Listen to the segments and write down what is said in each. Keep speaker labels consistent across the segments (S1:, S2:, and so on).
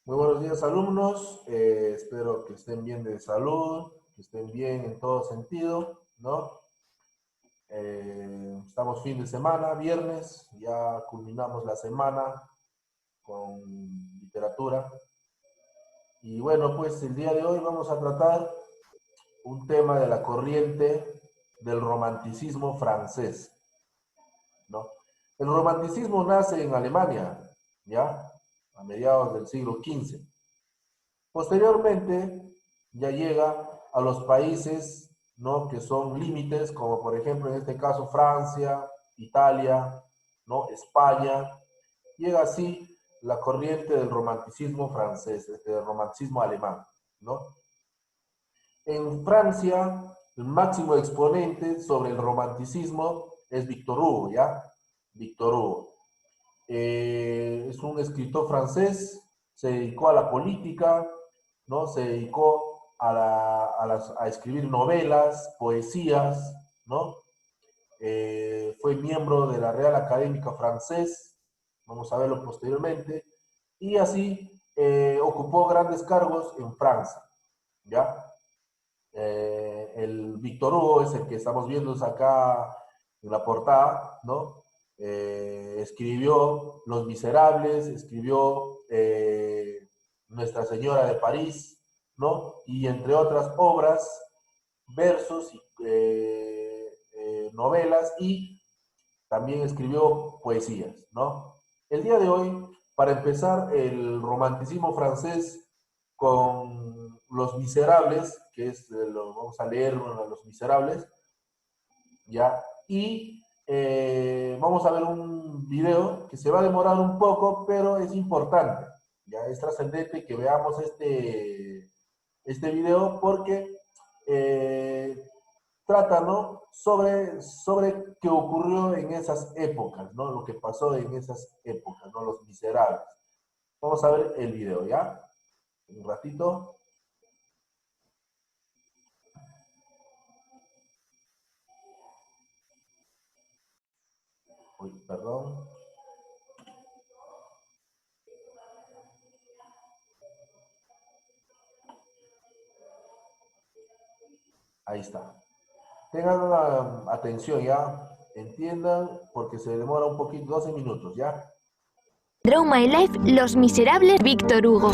S1: Muy buenos días, alumnos. Espero que estén bien de salud, que estén bien en todo sentido, ¿no? Estamos fin de semana, viernes, ya culminamos la semana con literatura. Y bueno, pues el día de hoy vamos a tratar un tema de la corriente del romanticismo francés, ¿no? El romanticismo nace en Alemania, ¿ya? A mediados del siglo XV. Posteriormente, ya llega a los países, ¿no?, que son límites, como por ejemplo en este caso Francia, Italia, ¿no?, España. Llega así la corriente del romanticismo francés, del romanticismo alemán, ¿no? En Francia, el máximo exponente sobre el romanticismo es Victor Hugo, ¿ya? Victor Hugo. Es un escritor francés, se dedicó a la política, ¿no? Se dedicó a escribir novelas, poesías, ¿no? Fue miembro de la Real Académica Francés, vamos a verlo posteriormente, y así ocupó grandes cargos en Francia, ¿ya? El Victor Hugo es el que estamos viendo acá en la portada, ¿no? Escribió Los Miserables, escribió Nuestra Señora de París, ¿no? Y entre otras obras, versos, novelas, y también escribió poesías, ¿no? El día de hoy, para empezar, el romanticismo francés con Los Miserables, que es, vamos a leer Los Miserables, ¿ya? Y vamos a ver un video que se va a demorar un poco, pero es importante, ya es trascendente que veamos este video porque trata, ¿no?, sobre qué ocurrió en esas épocas, ¿no?, lo que pasó en esas épocas, ¿no?, Los Miserables. Vamos a ver el video, ¿ya? Un ratito. Uy, perdón. Ahí está. Tengan atención, ya. Entiendan, porque se demora un poquito, 12 minutos, ¿ya?
S2: Draw My Life, Los Miserables, Victor Hugo.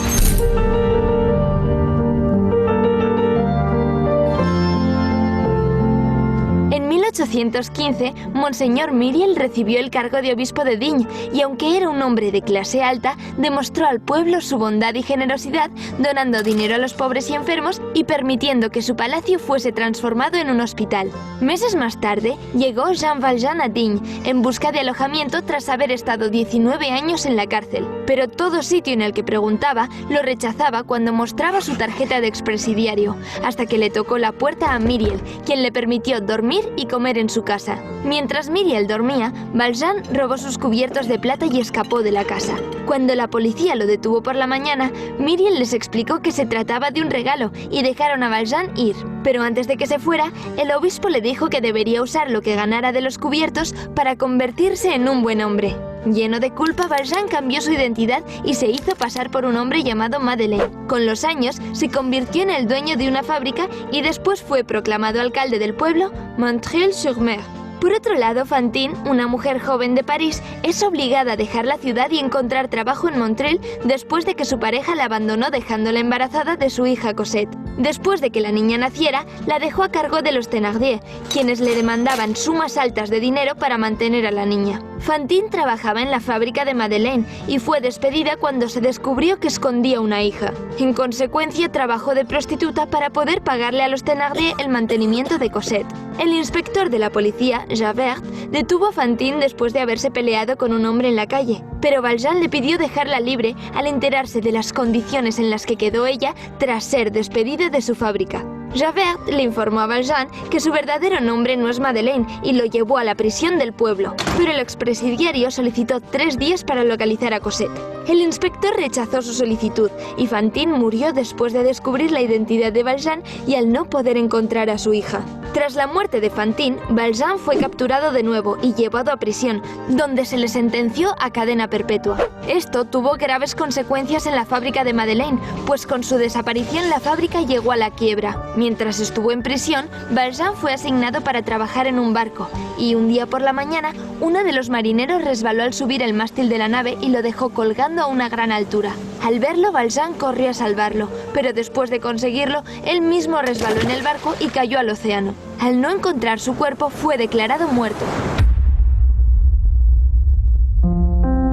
S2: En 1815, Monseñor Myriel recibió el cargo de obispo de Digne y aunque era un hombre de clase alta, demostró al pueblo su bondad y generosidad, donando dinero a los pobres y enfermos y permitiendo que su palacio fuese transformado en un hospital. Meses más tarde, llegó Jean Valjean a Digne en busca de alojamiento tras haber estado 19 años en la cárcel. Pero todo sitio en el que preguntaba lo rechazaba cuando mostraba su tarjeta de expresidiario, hasta que le tocó la puerta a Myriel, quien le permitió dormir y comer en su casa. Mientras Myriel dormía, Valjean robó sus cubiertos de plata y escapó de la casa. Cuando la policía lo detuvo por la mañana, Myriel les explicó que se trataba de un regalo y dejaron a Valjean ir. Pero antes de que se fuera, el obispo le dijo que debería usar lo que ganara de los cubiertos para convertirse en un buen hombre. Lleno de culpa, Valjean cambió su identidad y se hizo pasar por un hombre llamado Madeleine. Con los años, se convirtió en el dueño de una fábrica y después fue proclamado alcalde del pueblo Montreuil-sur-Mer. Por otro lado, Fantine, una mujer joven de París, es obligada a dejar la ciudad y encontrar trabajo en Montreuil después de que su pareja la abandonó dejándola embarazada de su hija Cosette. Después de que la niña naciera, la dejó a cargo de los Thénardier, quienes le demandaban sumas altas de dinero para mantener a la niña. Fantine trabajaba en la fábrica de Madeleine y fue despedida cuando se descubrió que escondía una hija. En consecuencia, trabajó de prostituta para poder pagarle a los Thénardier el mantenimiento de Cosette. El inspector de la policía, Javert, detuvo a Fantine después de haberse peleado con un hombre en la calle, pero Valjean le pidió dejarla libre al enterarse de las condiciones en las que quedó ella tras ser despedida de su fábrica. Javert le informó a Valjean que su verdadero nombre no es Madeleine y lo llevó a la prisión del pueblo, pero el expresidiario solicitó 3 días para localizar a Cosette. El inspector rechazó su solicitud y Fantine murió después de descubrir la identidad de Valjean y al no poder encontrar a su hija. Tras la muerte de Fantine, Valjean fue capturado de nuevo y llevado a prisión, donde se le sentenció a cadena perpetua. Esto tuvo graves consecuencias en la fábrica de Madeleine, pues con su desaparición la fábrica llegó a la quiebra. Mientras estuvo en prisión, Valjean fue asignado para trabajar en un barco, y un día por la mañana, uno de los marineros resbaló al subir el mástil de la nave y lo dejó colgando a una gran altura. Al verlo, Valjean corrió a salvarlo, pero después de conseguirlo, él mismo resbaló en el barco y cayó al océano. Al no encontrar su cuerpo, fue declarado muerto.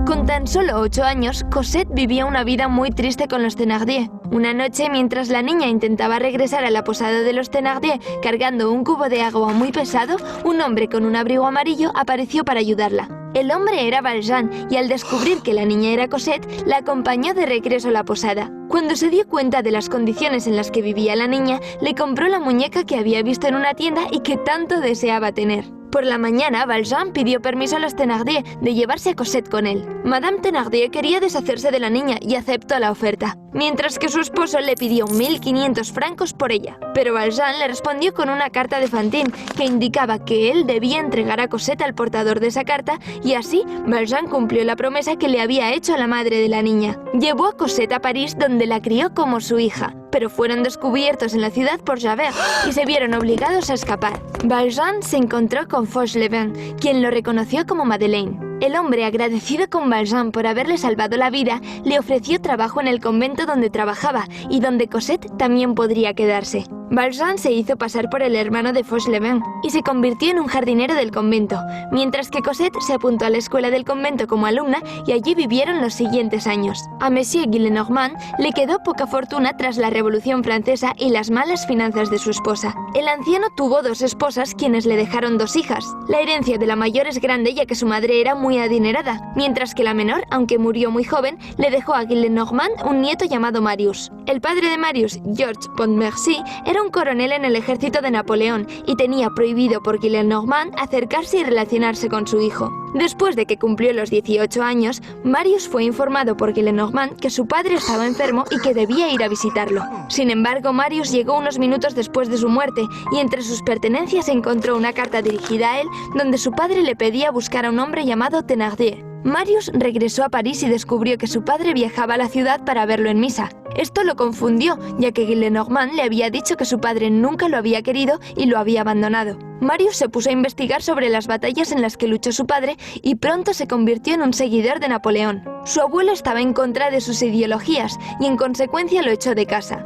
S2: Con tan solo 8 años, Cosette vivía una vida muy triste con los Thénardier. Una noche, mientras la niña intentaba regresar a la posada de los Thénardier cargando un cubo de agua muy pesado, un hombre con un abrigo amarillo apareció para ayudarla. El hombre era Valjean y al descubrir que la niña era Cosette, la acompañó de regreso a la posada. Cuando se dio cuenta de las condiciones en las que vivía la niña, le compró la muñeca que había visto en una tienda y que tanto deseaba tener. Por la mañana, Valjean pidió permiso a los Thénardier de llevarse a Cosette con él. Madame Thénardier quería deshacerse de la niña y aceptó la oferta, mientras que su esposo le pidió 1.500 francos por ella. Pero Valjean le respondió con una carta de Fantine que indicaba que él debía entregar a Cosette al portador de esa carta y así Valjean cumplió la promesa que le había hecho a la madre de la niña. Llevó a Cosette a París, donde la crió como su hija, pero fueron descubiertos en la ciudad por Javert y se vieron obligados a escapar. Valjean se encontró con Fauchelevent, quien lo reconoció como Madeleine. El hombre, agradecido con Valjean por haberle salvado la vida, le ofreció trabajo en el convento donde trabajaba y donde Cosette también podría quedarse. Valjean se hizo pasar por el hermano de Fauchelevent y se convirtió en un jardinero del convento, mientras que Cosette se apuntó a la escuela del convento como alumna y allí vivieron los siguientes años. A Monsieur Gillenormand le quedó poca fortuna tras la Revolución Francesa y las malas finanzas de su esposa. El anciano tuvo 2 esposas quienes le dejaron 2 hijas. La herencia de la mayor es grande ya que su madre era muy adinerada, mientras que la menor, aunque murió muy joven, le dejó a Gillenormand un nieto llamado Marius. El padre de Marius, Georges Pontmercy, era un coronel en el ejército de Napoleón y tenía prohibido por Gillenormand acercarse y relacionarse con su hijo. Después de que cumplió los 18 años, Marius fue informado por Gillenormand que su padre estaba enfermo y que debía ir a visitarlo. Sin embargo, Marius llegó unos minutos después de su muerte y entre sus pertenencias encontró una carta dirigida a él donde su padre le pedía buscar a un hombre llamado Thénardier. Marius regresó a París y descubrió que su padre viajaba a la ciudad para verlo en misa. Esto lo confundió, ya que Gillenormand le había dicho que su padre nunca lo había querido y lo había abandonado. Marius se puso a investigar sobre las batallas en las que luchó su padre y pronto se convirtió en un seguidor de Napoleón. Su abuelo estaba en contra de sus ideologías y en consecuencia lo echó de casa.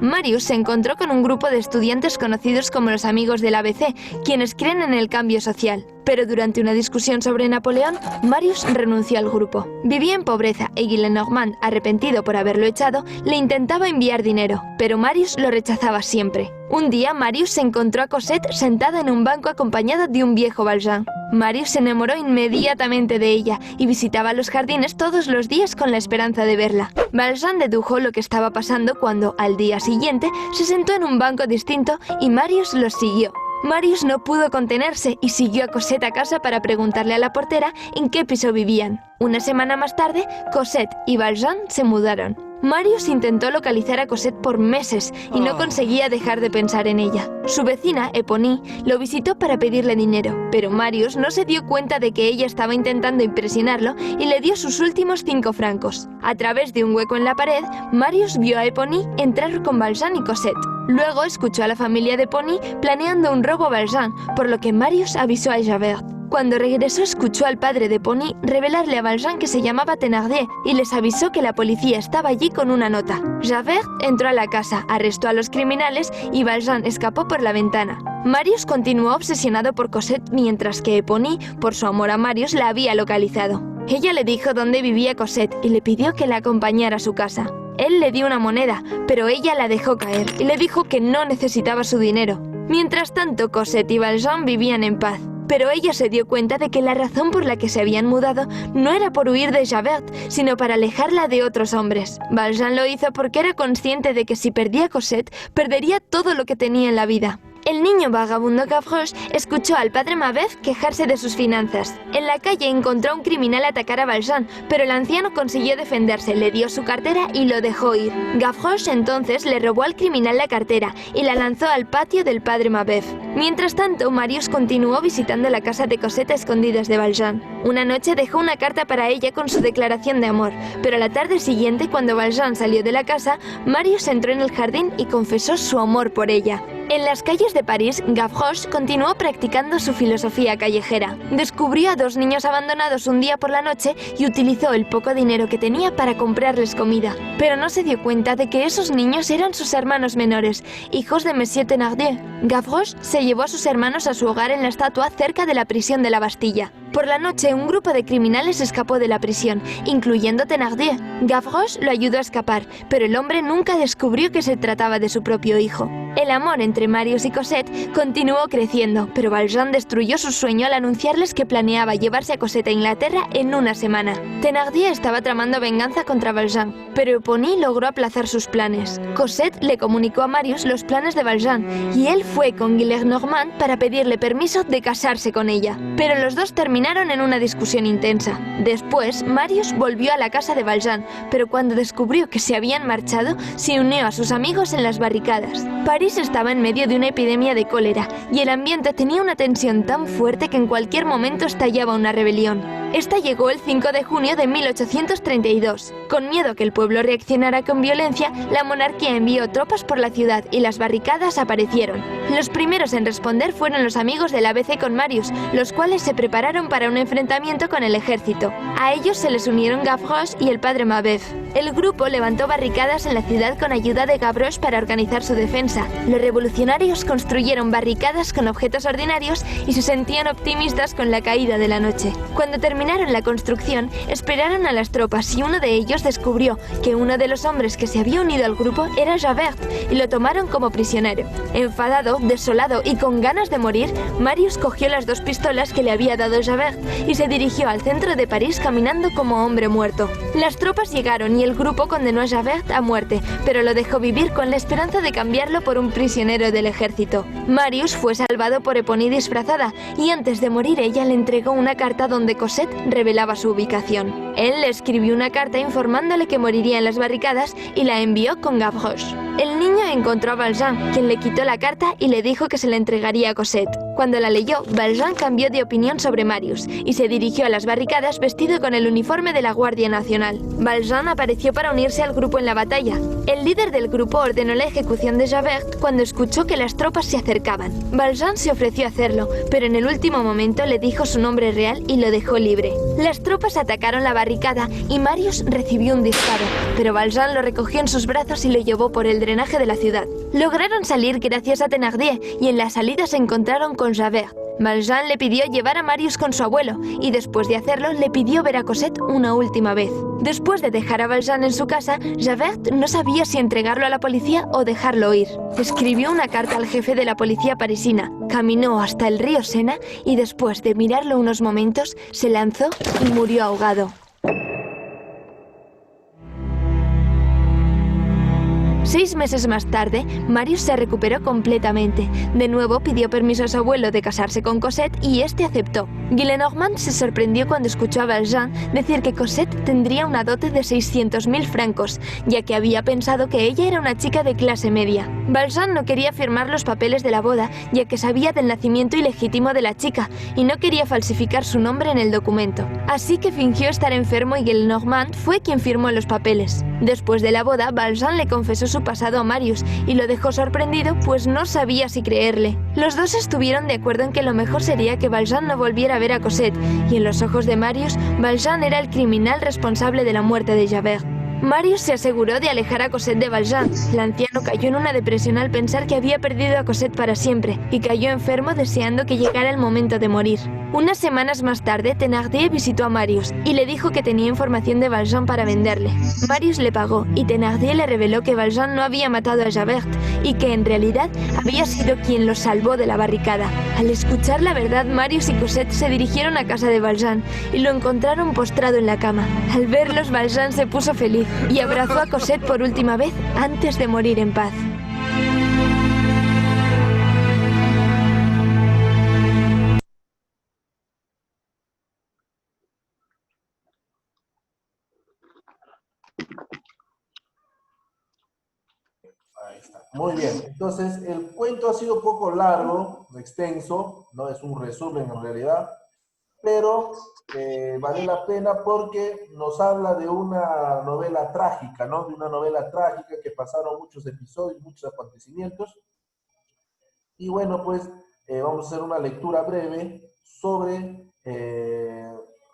S2: Marius se encontró con un grupo de estudiantes conocidos como los amigos del ABC, quienes creen en el cambio social. Pero durante una discusión sobre Napoleón, Marius renunció al grupo. Vivía en pobreza y Gillenormand, arrepentido por haberlo echado, le intentaba enviar dinero, pero Marius lo rechazaba siempre. Un día, Marius se encontró a Cosette sentada en un banco acompañada de un viejo Valjean. Marius se enamoró inmediatamente de ella y visitaba los jardines todos los días con la esperanza de verla. Valjean dedujo lo que estaba pasando cuando, al día siguiente, se sentó en un banco distinto y Marius los siguió. Marius no pudo contenerse y siguió a Cosette a casa para preguntarle a la portera en qué piso vivían. Una semana más tarde, Cosette y Valjean se mudaron. Marius intentó localizar a Cosette por meses y no conseguía dejar de pensar en ella. Su vecina, Eponine, lo visitó para pedirle dinero, pero Marius no se dio cuenta de que ella estaba intentando impresionarlo y le dio sus últimos 5 francos. A través de un hueco en la pared, Marius vio a Eponine entrar con Valjean y Cosette. Luego escuchó a la familia de Eponine planeando un robo a Valjean, por lo que Marius avisó a Javert. Cuando regresó escuchó al padre de Eponine revelarle a Valjean que se llamaba Thénardier y les avisó que la policía estaba allí con una nota. Javert entró a la casa, arrestó a los criminales y Valjean escapó por la ventana. Marius continuó obsesionado por Cosette mientras que Eponine, por su amor a Marius, la había localizado. Ella le dijo dónde vivía Cosette y le pidió que la acompañara a su casa. Él le dio una moneda, pero ella la dejó caer y le dijo que no necesitaba su dinero. Mientras tanto, Cosette y Valjean vivían en paz. Pero ella se dio cuenta de que la razón por la que se habían mudado no era por huir de Javert, sino para alejarla de otros hombres. Valjean lo hizo porque era consciente de que si perdía a Cosette, perdería todo lo que tenía en la vida. El niño vagabundo Gavroche escuchó al padre Mabeuf quejarse de sus finanzas. En la calle encontró a un criminal atacar a Valjean, pero el anciano consiguió defenderse, le dio su cartera y lo dejó ir. Gavroche entonces le robó al criminal la cartera y la lanzó al patio del padre Mabeuf. Mientras tanto, Marius continuó visitando la casa de Cosette a escondidas de Valjean. Una noche dejó una carta para ella con su declaración de amor, pero a la tarde siguiente, cuando Valjean salió de la casa, Marius entró en el jardín y confesó su amor por ella. En las calles de París, Gavroche continuó practicando su filosofía callejera. Descubrió a dos niños abandonados un día por la noche y utilizó el poco dinero que tenía para comprarles comida. Pero no se dio cuenta de que esos niños eran sus hermanos menores, hijos de Monsieur Thénardier. Gavroche se llevó a sus hermanos a su hogar en la estatua cerca de la prisión de la Bastilla. Por la noche, un grupo de criminales escapó de la prisión, incluyendo Thénardier. Gavroche lo ayudó a escapar, pero el hombre nunca descubrió que se trataba de su propio hijo. El amor entre Marius y Cosette continuó creciendo, pero Valjean destruyó su sueño al anunciarles que planeaba llevarse a Cosette a Inglaterra en una semana. Thénardier estaba tramando venganza contra Valjean, pero Eponine logró aplazar sus planes. Cosette le comunicó a Marius los planes de Valjean, y él fue con Gillenormand para pedirle permiso de casarse con ella. Pero los dos terminaron en una discusión intensa. Después, Marius volvió a la casa de Valjean, pero cuando descubrió que se habían marchado, se unió a sus amigos en las barricadas. París estaba en medio de una epidemia de cólera y el ambiente tenía una tensión tan fuerte que en cualquier momento estallaba una rebelión. Esta llegó el 5 de junio de 1832. Con miedo a que el pueblo reaccionara con violencia, la monarquía envió tropas por la ciudad y las barricadas aparecieron. Los primeros en responder fueron los amigos del ABC con Marius, los cuales se prepararon para un enfrentamiento con el ejército. A ellos se les unieron Gavroche y el padre Mabeuf. El grupo levantó barricadas en la ciudad con ayuda de Gavroche para organizar su defensa. Los revolucionarios construyeron barricadas con objetos ordinarios y se sentían optimistas con la caída de la noche. Cuando terminaron la construcción, esperaron a las tropas y uno de ellos descubrió que uno de los hombres que se había unido al grupo era Javert y lo tomaron como prisionero. Enfadado, desolado y con ganas de morir, Marius cogió las dos pistolas que le había dado Javert y se dirigió al centro de París caminando como hombre muerto. Las tropas llegaron y el grupo condenó a Javert a muerte, pero lo dejó vivir con la esperanza de cambiarlo por un prisionero del ejército. Marius fue salvado por Eponine disfrazada y antes de morir ella le entregó una carta donde Cosette revelaba su ubicación. Él le escribió una carta informándole que moriría en las barricadas y la envió con Gavroche. El niño encontró a Valjean, quien le quitó la carta y le dijo que se la entregaría a Cosette. Cuando la leyó, Valjean cambió de opinión sobre Marius y se dirigió a las barricadas vestido con el uniforme de la Guardia Nacional. Valjean apareció para unirse al grupo en la batalla. El líder del grupo ordenó la ejecución de Javert cuando escuchó que las tropas se acercaban. Valjean se ofreció a hacerlo, pero en el último momento le dijo su nombre real y lo dejó libre. Las tropas atacaron la barricada y Marius recibió un disparo, pero Valjean lo recogió en sus brazos y lo llevó por el drenaje de la ciudad. Lograron salir gracias a Thénardier y en la salida se encontraron con Javert. Valjean le pidió llevar a Marius con su abuelo y después de hacerlo le pidió ver a Cosette una última vez. Después de dejar a Valjean en su casa, Javert no sabía si entregarlo a la policía o dejarlo ir. Escribió una carta al jefe de la policía parisina, caminó hasta el río Sena y después de mirarlo unos momentos se lanzó y murió ahogado. 6 meses más tarde, Marius se recuperó completamente. De nuevo pidió permiso a su abuelo de casarse con Cosette y este aceptó. Gillenormand se sorprendió cuando escuchó a Valjean decir que Cosette tendría una dote de 600.000 francos, ya que había pensado que ella era una chica de clase media. Valjean no quería firmar los papeles de la boda, ya que sabía del nacimiento ilegítimo de la chica y no quería falsificar su nombre en el documento. Así que fingió estar enfermo y Gillenormand fue quien firmó los papeles. Después de la boda, Valjean le confesó su pasado a Marius y lo dejó sorprendido, pues no sabía si creerle. Los dos estuvieron de acuerdo en que lo mejor sería que Valjean no volviera a ver a Cosette, y en los ojos de Marius, Valjean era el criminal responsable de la muerte de Javert. Marius se aseguró de alejar a Cosette de Valjean. El anciano cayó en una depresión al pensar que había perdido a Cosette para siempre y cayó enfermo deseando que llegara el momento de morir. Unas semanas más tarde, Thénardier visitó a Marius y le dijo que tenía información de Valjean para venderle. Marius le pagó y Thénardier le reveló que Valjean no había matado a Javert y que en realidad había sido quien lo salvó de la barricada. Al escuchar la verdad, Marius y Cosette se dirigieron a casa de Valjean y lo encontraron postrado en la cama. Al verlos, Valjean se puso feliz y abrazó a Cosette por última vez antes de morir en paz.
S1: Ahí está. Muy bien. Entonces, el cuento ha sido un poco largo, extenso, no es un resumen en realidad, pero vale la pena porque nos habla de una novela trágica, ¿no? De una novela trágica que pasaron muchos episodios, muchos acontecimientos. Y bueno, pues vamos a hacer una lectura breve sobre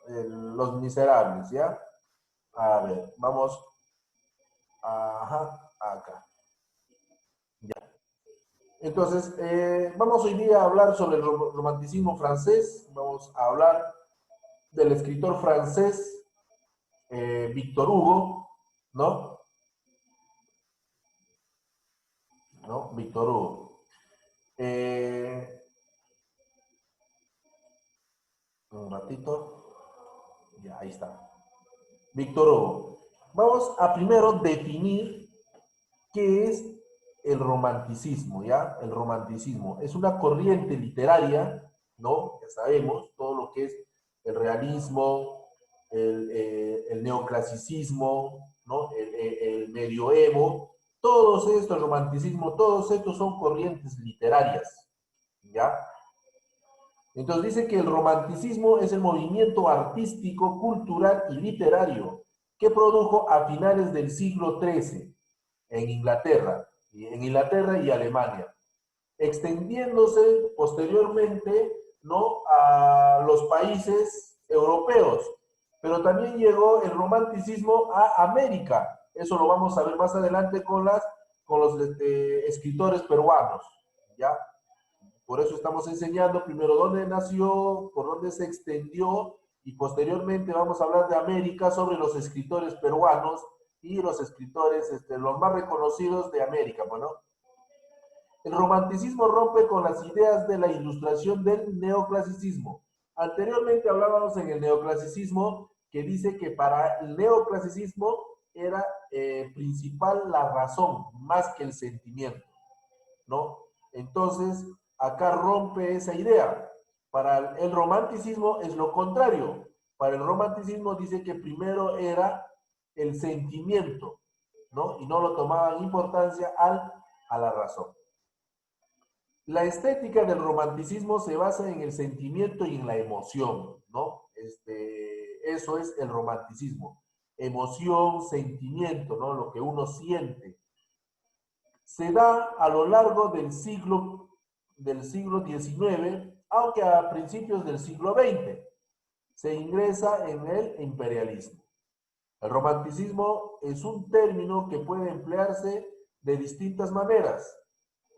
S1: Los Miserables, ¿ya? A ver, vamos. Ajá, acá. Entonces, vamos hoy día a hablar sobre el romanticismo francés. Vamos a hablar del escritor francés Víctor Hugo, ¿no? ¿No? Víctor Hugo. Un ratito. Ya, ahí está. Víctor Hugo. Vamos a primero definir qué es el romanticismo, ¿ya? El romanticismo es una corriente literaria, ¿no? Ya sabemos todo lo que es el realismo, el neoclasicismo, ¿no? El medioevo, todos estos, romanticismo, todos estos son corrientes literarias, ¿ya? Entonces dice que el romanticismo es el movimiento artístico, cultural y literario que produjo a finales del siglo XIII en Inglaterra y Alemania, extendiéndose posteriormente, ¿no?, a los países europeos. Pero también llegó el romanticismo a América. Eso lo vamos a ver más adelante con los escritores peruanos, ¿ya? Por eso estamos enseñando primero dónde nació, por dónde se extendió, y posteriormente vamos a hablar de América sobre los escritores peruanos y los escritores, los más reconocidos de América. Bueno, el romanticismo rompe con las ideas de la ilustración del neoclasicismo. Anteriormente hablábamos en el neoclasicismo que dice que para el neoclasicismo era principal la razón más que el sentimiento, ¿no? Entonces, acá rompe esa idea. Para el romanticismo es lo contrario. Para el romanticismo dice que primero era el sentimiento, ¿no? Y no lo tomaban importancia a la razón. La estética del romanticismo se basa en el sentimiento y en la emoción, ¿no? Eso es el romanticismo. Emoción, sentimiento, ¿no? Lo que uno siente. Se da a lo largo del siglo XIX, aunque a principios del siglo XX se ingresa en el imperialismo. El romanticismo es un término que puede emplearse de distintas maneras,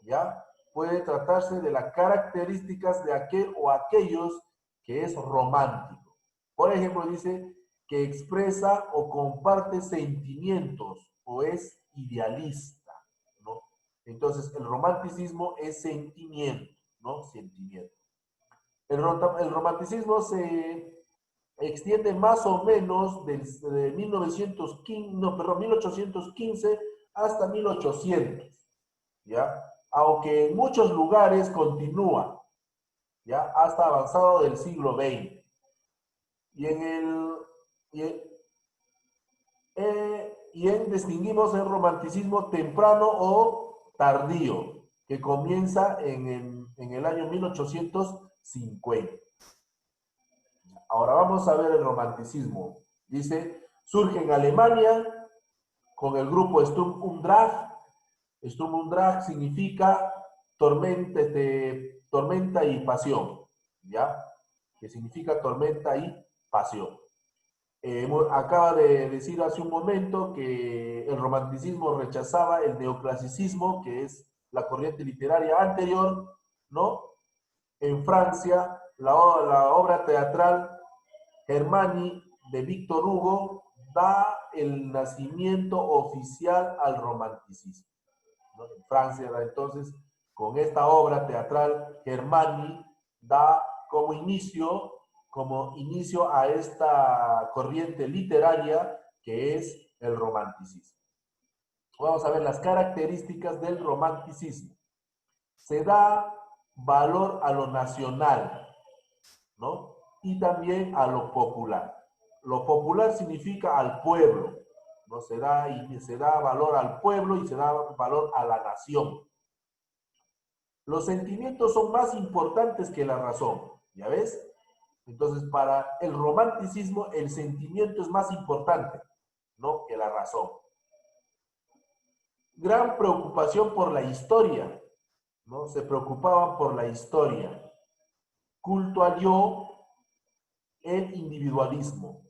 S1: ¿ya? Puede tratarse de las características de aquel o aquellos que es romántico. Por ejemplo, dice que expresa o comparte sentimientos o es idealista, ¿no? Entonces, el romanticismo es sentimiento, ¿no? Sentimiento. El romanticismo se extiende más o menos de 1815 hasta 1800, ¿ya? Aunque en muchos lugares continúa, ¿ya? Hasta avanzado del siglo XX. Distinguimos el romanticismo temprano o tardío, que comienza en el año 1850. Ahora vamos a ver el romanticismo. Dice, surge en Alemania con el grupo Sturm und Drang. Sturm und Drang significa tormenta y pasión, ¿ya? Que significa tormenta y pasión. Acaba de decir hace un momento que el romanticismo rechazaba el neoclasicismo, que es la corriente literaria anterior, ¿no? En Francia, la obra teatral Hermani de Víctor Hugo da el nacimiento oficial al romanticismo, ¿no? En Francia, entonces, con esta obra teatral, Hermani da como inicio a esta corriente literaria que es el romanticismo. Vamos a ver las características del romanticismo. Se da valor a lo nacional, ¿no? Y también a lo popular. Lo popular significa al pueblo, ¿no? Se da valor al pueblo y se da valor a la nación. Los sentimientos son más importantes que la razón, ¿ya ves? Entonces, para el romanticismo, el sentimiento es más importante, ¿no?, que la razón. Gran preocupación por la historia, ¿no? Se preocupaban por la historia. Culto al yo, el individualismo.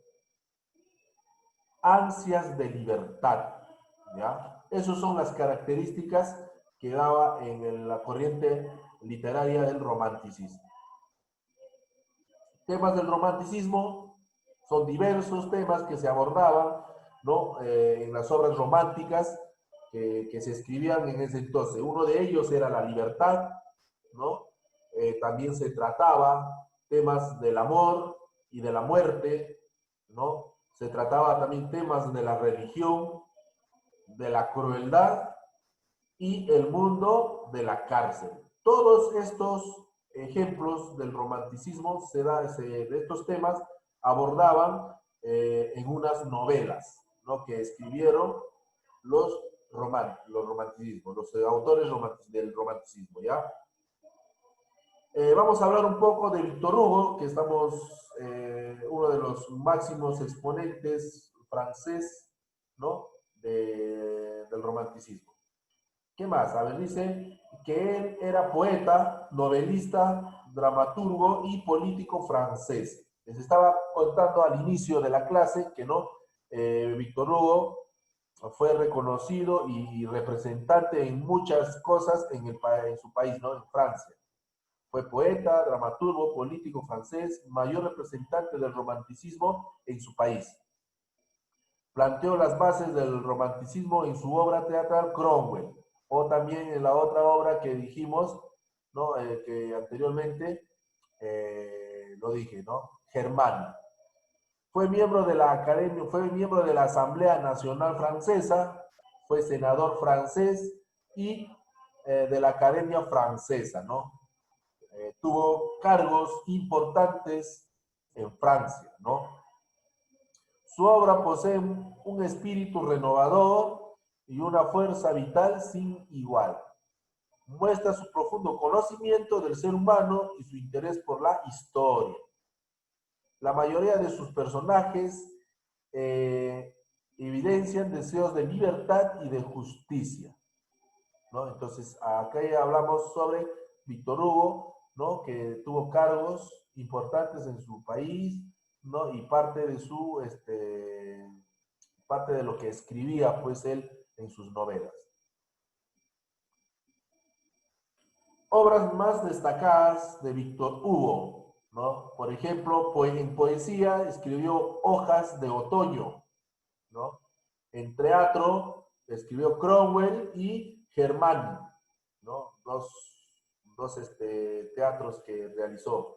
S1: Ansias de libertad, ¿ya? Esas son las características que daba en la corriente literaria del romanticismo. Temas del romanticismo son diversos temas que se abordaban, ¿no?, en las obras románticas que se escribían en ese entonces. Uno de ellos era la libertad, ¿no? También se trataba temas del amor y de la muerte, ¿no? Se trataba también temas de la religión, de la crueldad y el mundo de la cárcel. Todos estos ejemplos del romanticismo de estos temas abordaban en unas novelas, ¿no?, que escribieron los romanticismos, los autores del romanticismo, ¿ya? Vamos a hablar un poco de Víctor Hugo, que estamos, uno de los máximos exponentes francés, ¿no?, del romanticismo. ¿Qué más? A ver, dice que él era poeta, novelista, dramaturgo y político francés. Les estaba contando al inicio de la clase que no, Víctor Hugo fue reconocido y representante en muchas cosas en su país, ¿no?, en Francia. Fue poeta, dramaturgo, político francés, mayor representante del romanticismo en su país. Planteó las bases del romanticismo en su obra teatral Cromwell, o también en la otra obra que dijimos, ¿no?, que anteriormente lo dije, ¿no?, Germán. Fue miembro de la Academia, fue miembro de la Asamblea Nacional Francesa, fue senador francés y de la Academia Francesa, ¿no? Tuvo cargos importantes en Francia, ¿no? Su obra posee un espíritu renovador y una fuerza vital sin igual. Muestra su profundo conocimiento del ser humano y su interés por la historia. La mayoría de sus personajes evidencian deseos de libertad y de justicia, ¿no? Entonces, acá ya hablamos sobre Víctor Hugo, ¿no?, que tuvo cargos importantes en su país, ¿no?, y parte de lo que escribía, pues, él en sus novelas. Obras más destacadas de Víctor Hugo, ¿no? Por ejemplo, en poesía escribió Hojas de Otoño, ¿no? En teatro escribió Cromwell y Germán, ¿no? Dos teatros que realizó.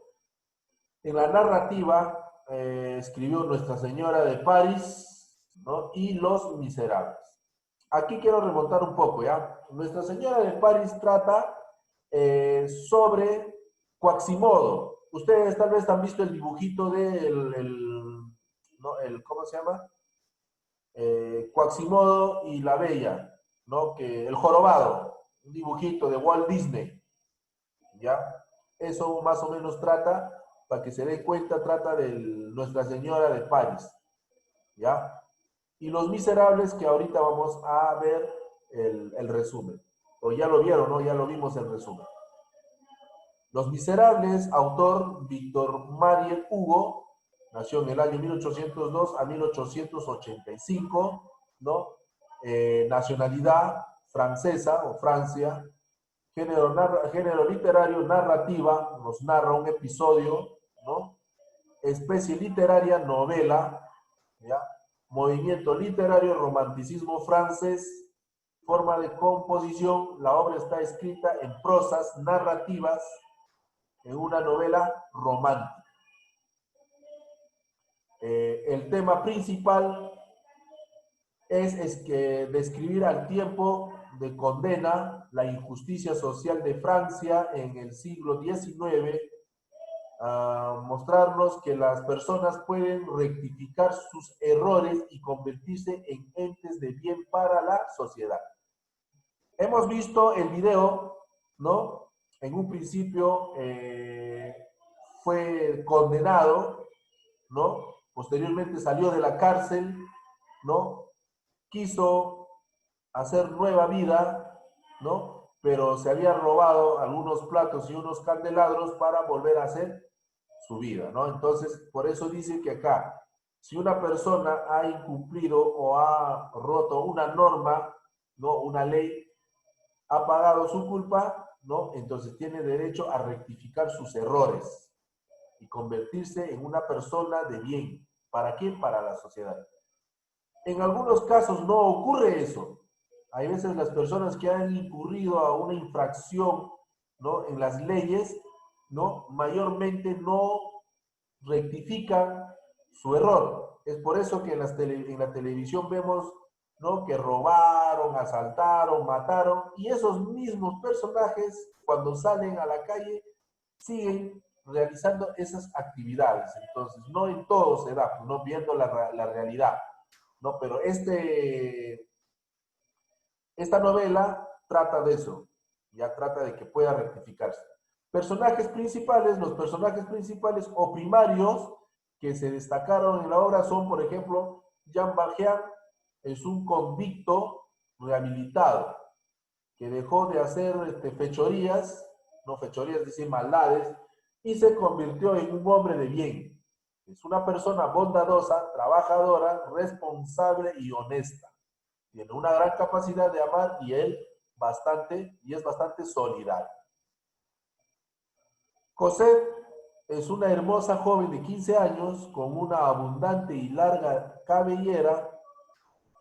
S1: En la narrativa escribió Nuestra Señora de París, ¿no?, y Los Miserables. Aquí quiero remontar un poco, ¿ya? Nuestra Señora de París trata sobre Quasimodo. Ustedes tal vez han visto el dibujito ¿cómo se llama? Quasimodo y la Bella, ¿no? El jorobado, un dibujito de Walt Disney, ¿ya? Eso más o menos trata, para que se den cuenta, trata de Nuestra Señora de París, ¿ya? Y Los Miserables, que ahorita vamos a ver el resumen. O ya lo vieron, ¿no? Ya lo vimos el resumen. Los Miserables, autor Víctor Mariel Hugo, nació en el año 1802 a 1885, ¿no? Nacionalidad francesa o Francia. Género literario, narrativa, nos narra un episodio, ¿no? Especie literaria, novela, ¿ya? Movimiento literario, romanticismo francés. Forma de composición, la obra está escrita en prosas narrativas, en una novela romántica. El tema principal es que describir al tiempo de condena la injusticia social de Francia en el siglo XIX, mostrarnos que las personas pueden rectificar sus errores y convertirse en entes de bien para la sociedad. Hemos visto el video, ¿no? En un principio fue condenado, ¿no? Posteriormente salió de la cárcel, ¿no? Quiso hacer nueva vida, ¿no? Pero se había robado algunos platos y unos candelabros para volver a hacer su vida, ¿no? Entonces, por eso dice que acá, si una persona ha incumplido o ha roto una norma, ¿no? Una ley, ha pagado su culpa, ¿no? Entonces tiene derecho a rectificar sus errores y convertirse en una persona de bien. ¿Para quién? Para la sociedad. En algunos casos no ocurre eso. Hay veces las personas que han incurrido a una infracción, ¿no? En las leyes, ¿no? Mayormente no rectifican su error. Es por eso que en la televisión vemos, ¿no? Que robaron, asaltaron, mataron, y esos mismos personajes, cuando salen a la calle, siguen realizando esas actividades. Entonces, no en todo se da, no viendo la realidad, ¿no? Pero esta novela trata de eso, ya trata de que pueda rectificarse. Los personajes principales o primarios que se destacaron en la obra son, por ejemplo, Jean Valjean es un convicto rehabilitado que dejó de hacer fechorías, no fechorías, dice maldades, y se convirtió en un hombre de bien. Es una persona bondadosa, trabajadora, responsable y honesta. Tiene una gran capacidad de amar y es bastante solidario. Cosette es una hermosa joven de 15 años con una abundante y larga cabellera,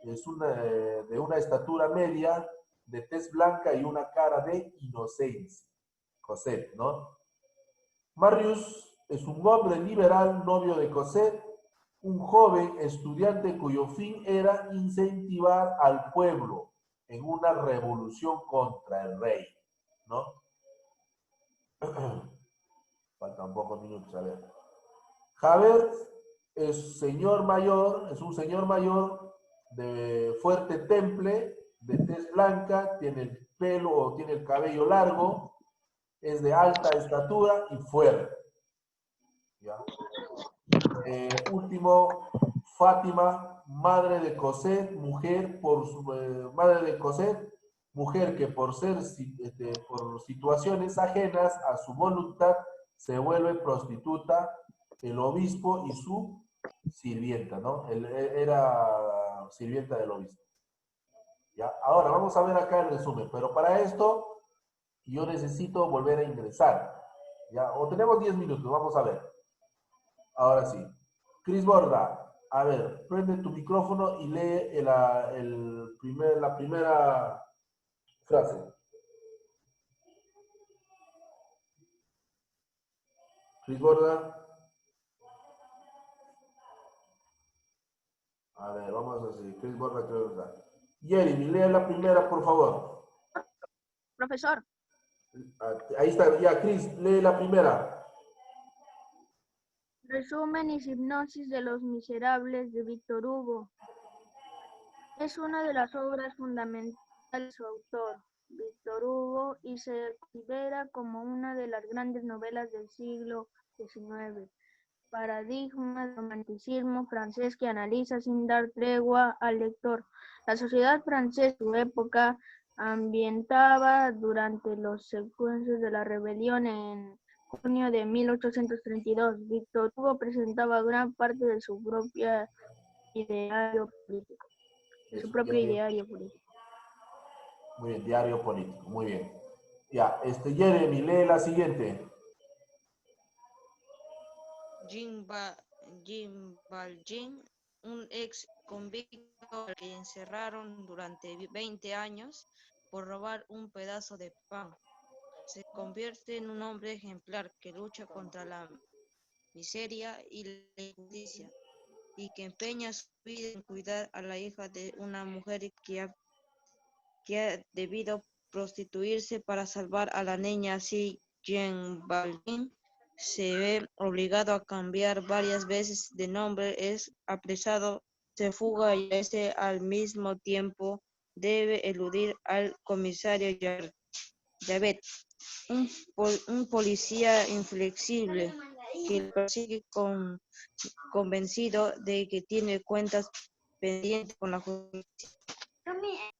S1: de una estatura media, de tez blanca y una cara de inocencia. Cosette, ¿no? Marius es un hombre liberal, novio de Cosette, un joven estudiante cuyo fin era incentivar al pueblo en una revolución contra el rey, ¿no? Faltan pocos minutos, a ver. Javert es un señor mayor de fuerte temple, de tez blanca, tiene el pelo o tiene el cabello largo, es de alta estatura y fuerte. ¿Ya? Último, Fátima, madre de Cosette, madre de Cosette, mujer que por situaciones ajenas a su voluntad se vuelve prostituta, el obispo y su sirvienta, ¿no? Él era sirvienta del obispo. ¿Ya? Ahora vamos a ver acá el resumen, pero para esto yo necesito volver a ingresar. ¿Ya? O tenemos 10 minutos, vamos a ver. Ahora sí. Cris Borda, a ver, prende tu micrófono y lee la primera frase. Cris Borda. A ver, vamos a hacer. Cris Borda creo que está. Jeremy, lee la primera, por favor.
S3: Profesor.
S1: Ahí está, ya, Cris, lee la primera.
S3: Resumen y hipnosis de Los Miserables de Víctor Hugo. Es una de las obras fundamentales de su autor, Víctor Hugo, y se considera como una de las grandes novelas del siglo XIX. Paradigma del romanticismo francés que analiza sin dar tregua al lector. La sociedad francesa de su época, ambientada durante los secuencias de la rebelión en junio de 1832, Víctor Hugo presentaba gran parte de su propio ideario político.
S1: Muy bien, diario político, muy bien. Ya, Jeremy, lee la siguiente.
S4: Jean Valjean, un ex convicto al que encerraron durante 20 años por robar un pedazo de pan, se convierte en un hombre ejemplar que lucha contra la miseria y la injusticia y que empeña su vida en cuidar a la hija de una mujer que ha debido prostituirse para salvar a la niña. Así, Jean Valjean se ve obligado a cambiar varias veces de nombre, es apresado, se fuga y al mismo tiempo debe eludir al comisario Javed, un policía inflexible que lo persigue convencido de que tiene cuentas pendientes con la justicia.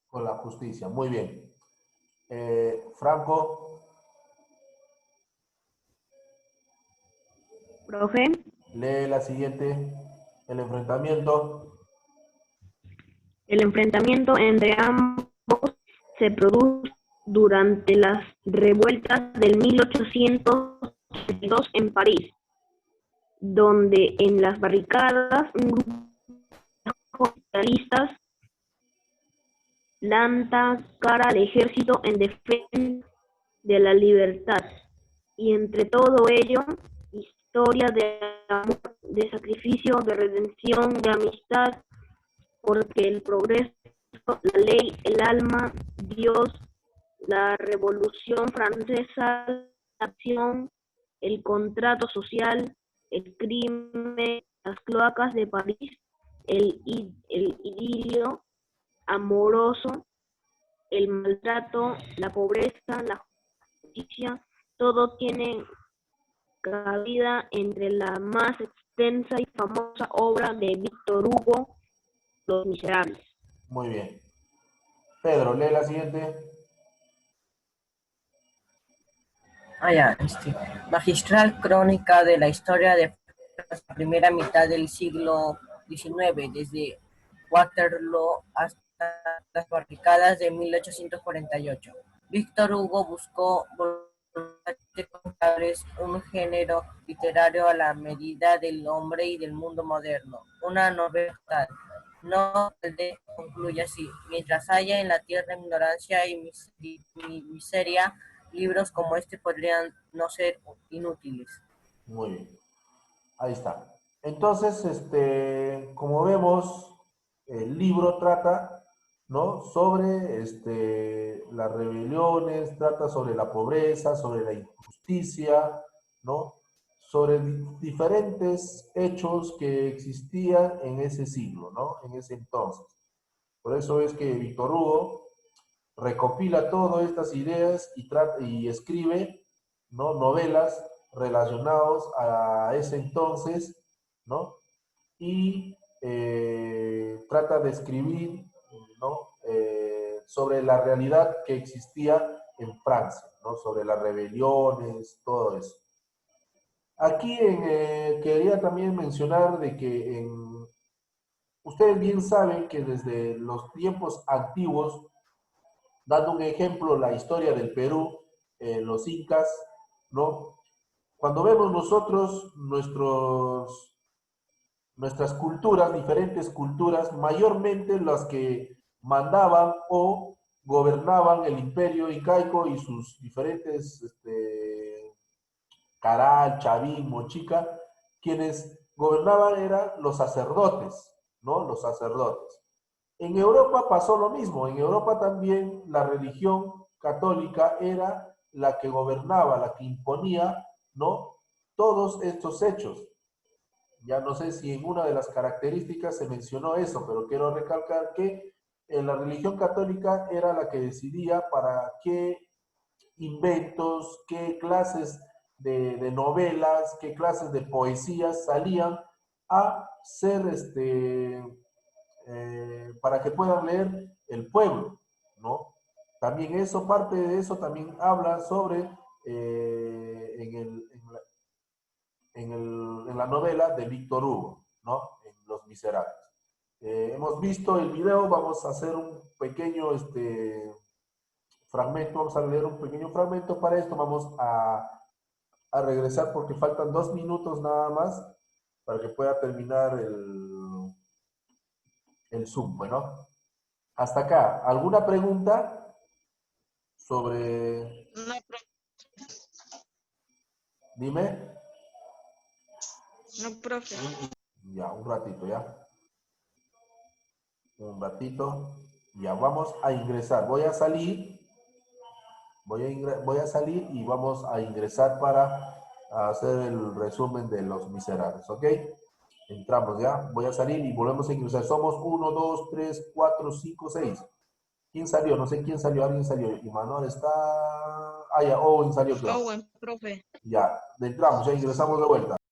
S1: Con la justicia, muy bien. Franco,
S5: Profe,
S1: lee la siguiente. El enfrentamiento.
S5: el enfrentamiento entre ambos se produjo durante las revueltas del 1832 en París, donde en las barricadas un grupo de socialistas planta cara al ejército en defensa de la libertad. Y entre todo ello, historia de amor, de sacrificio, de redención, de amistad, porque el progreso, la ley, el alma, Dios, la revolución francesa, la acción, el contrato social, el crimen, las cloacas de París, el idilio amoroso, el maltrato, la pobreza, la justicia, todo tiene cabida entre la más extensa y famosa obra de Víctor Hugo, Los Miserables.
S1: Muy bien. Pedro, lee la siguiente.
S6: Magistral crónica de la historia de la primera mitad del siglo XIX, desde Waterloo hasta las barricadas de 1848. Víctor Hugo buscó contarles un género literario a la medida del hombre y del mundo moderno, una novela tal. No concluye así: mientras haya en la tierra ignorancia y miseria, libros como este podrían no ser inútiles.
S1: Muy bien. Ahí está. Entonces, como vemos, el libro trata, ¿no? Sobre las rebeliones, trata sobre la pobreza, sobre la injusticia, ¿no? Sobre diferentes hechos que existían en ese siglo, ¿no? En ese entonces. Por eso es que Víctor Hugo recopila todas estas ideas y escribe, ¿no? Novelas relacionados a ese entonces, ¿no? Y trata de escribir, ¿no? Sobre la realidad que existía en Francia, ¿no? Sobre las rebeliones, todo eso. Aquí quería también mencionar de que ustedes bien saben que desde los tiempos antiguos, dando un ejemplo, la historia del Perú, los incas, ¿no? Cuando vemos nosotros nuestras culturas, diferentes culturas, mayormente las que mandaban o gobernaban el imperio incaico y sus diferentes, Caral, Chavín, Mochica, quienes gobernaban eran los sacerdotes, ¿no? Los sacerdotes. En Europa pasó lo mismo. En Europa también la religión católica era la que gobernaba, la que imponía, ¿no? Todos estos hechos. Ya no sé si en una de las características se mencionó eso, pero quiero recalcar que la religión católica era la que decidía para qué inventos, qué clases de novelas, qué clases de poesías salían a ser para que puedan leer el pueblo, ¿no? También eso, parte de eso también habla sobre en la novela de Víctor Hugo, ¿no? En Los Miserables. Hemos visto el video, vamos a hacer un pequeño fragmento, vamos a leer un pequeño fragmento para esto, vamos a regresar porque faltan 2 minutos nada más para que pueda terminar el Zoom, bueno. Hasta acá, ¿alguna pregunta sobre...?
S4: No, profe.
S1: Dime.
S4: No, profe.
S1: Ya, un ratito, ya. Un ratito. Ya, vamos a ingresar. Voy a salir. Voy a salir y vamos a ingresar para a hacer el resumen de Los Miserables, ¿ok? Entramos ya, voy a salir y volvemos a ingresar. Somos 1, 2, 3, 4, 5, 6. ¿Quién salió? No sé quién salió, alguien salió. Imanol está... Ah, ya, Owen salió, creo.
S4: Owen, profe.
S1: Ya, entramos, ya ingresamos de vuelta.